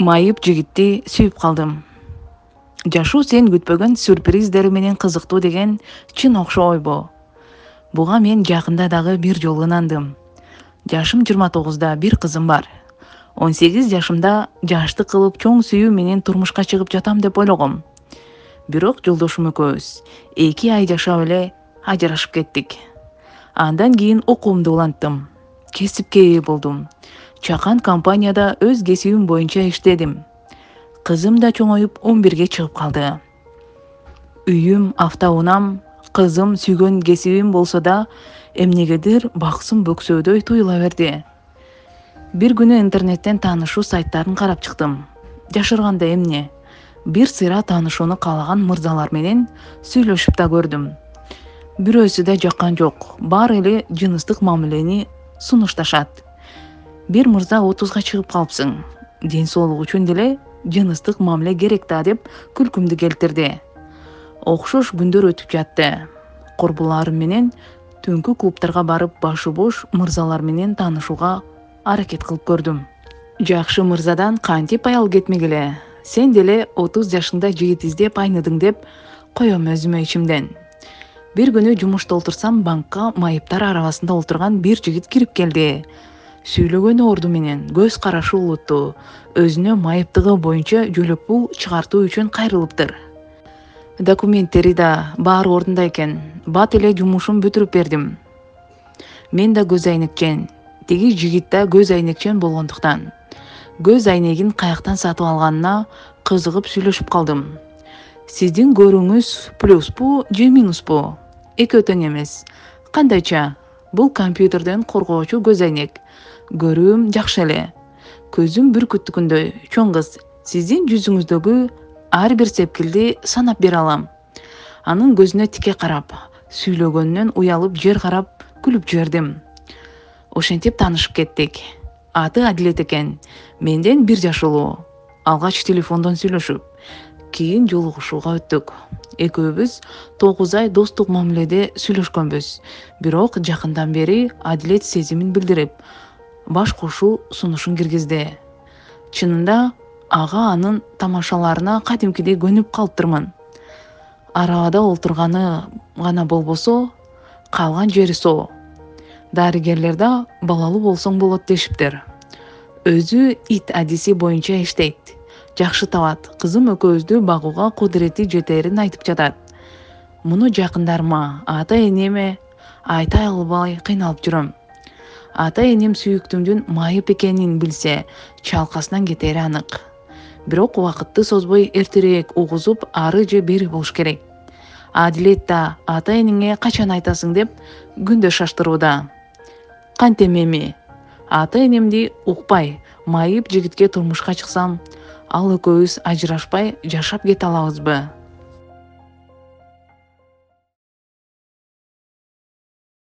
Майып жигитти сүйүп калдым. Жашоо сен күтпөгөн сюрприздери менен кызыктуу деген чын окшойбу? Буга мен жакында дагы бир жолу ынандым. Жашым 29да, бир кызым бар. 18 жашымда жаштык кылып чоң сүйүү менен турмушка чыгып жатам деп ойлогом. Бирок жолдошум экөөбүз 2 ай жашап эле ажырашып кеттик. Андан кийин окуумду уланттым. Кесипке ээ болдум. Чакан компанияда өз кесибим боюнча иштедим. Кызым да чоңоюп 11ге чыгып калды. Үйүм, автоунаам, кызым, сүйгөн кесибим болсо да эмнегедир баксым бөксөдөй туюла берди. Бир күнү интернеттен таанышуу сайттарын карап чыктым. Жашырганда эмне? Бир сыйра таанышууну каалаган мырзалар менен сүйлөшүп да көрдүм. Бирөөсү да жаккан жок. Баары эле жыныстык мамилени сунушташат. Бир мырза 30га чыгып калыпсың. Ден соолук үчүн деле жыныстык мамиле керек да деп күлкүмдү келтирди. Окшош күндөр өтүп жатты. Корбуларым менен түнкү клубтарга барып башы бош мырзалар менен таанышууга аракет кылып көрдүм. Жакшы мырзадан кантип аял кетмегиле? Сен деле 30 жашыңда жигит издеп айныдың деп коем өзүмө ичимден. Бир күнү жумушта отурсам, банкка майыптар арабасында отурган бир жигит кирип келди. Сүйлөгөнү орду менен, көз карашы улуттуу, өзүнө майыптыгы боюнча жөлөк пул чыгартуу үчүн кайрылыптыр. Документтери да баары ордунда экен. Бат эле жумушун бүтүрүп бердим. Мен да көз айнекчен, тиги жигит да көз айнекчен болгондуктан көз айнегин каяктан сатып алганына кызыгып сүйлөшүп калдым. Сиздин көрүүңүз плюспу же минуспу? Экөө тең эмес. Кандайча? Бул компьютерден коргоочу көз айнек. Көрүүм жакшы эле. Көзүм бүркүттүкүндөй чоң кыз. Сиздин жүзүңүздөгү ар бир сепкилди санап бере алам. Анын көзүнө тике карап, сүйлөгөнүнөн уялып жер карап күлүп жибердим. Ошентип таанышып кеттик. Аты Адилет экен. Менден 1 жаш улуу. Алгач телефондон сүйлөшүп, кийин жолугушууга өттүк. Экөөбүз 9 ай достук мамиледе сүйлөшкөнбүз. Бирок жакындан бери Адилет сезимин билдирип, баш кошуу сунушун киргизди. Чынында ага анын тамашаларына кадимкидей көнүп калыптырмын. Арабада олтурганы гана болбосо, калган жери соо. Дарыгерлер да балалуу болсоң болот дешиптир. Өзү ит адиси боюнча иштейт. Жакшы табат. Кызым экөөбүздү багууга кудурети жетерин айтып жатат. Муну жакындарыма, ата-энеме айта албай кыйналып жүрөм. Ата-энем сүйүктүмдүн майып экенин билсе, чалкасынан кетери анык. Бирок убакытты созбой эртерээк угузуп, ары же бери болуш керек. Адилет да ата-энеңе качан айтасың деп күндө шаштырууда. Кантем эми? Ата-энемди укпай, майып жигитке турмушка чыксам, ал экөөбүз ажырашпай жашап кете алабызбы?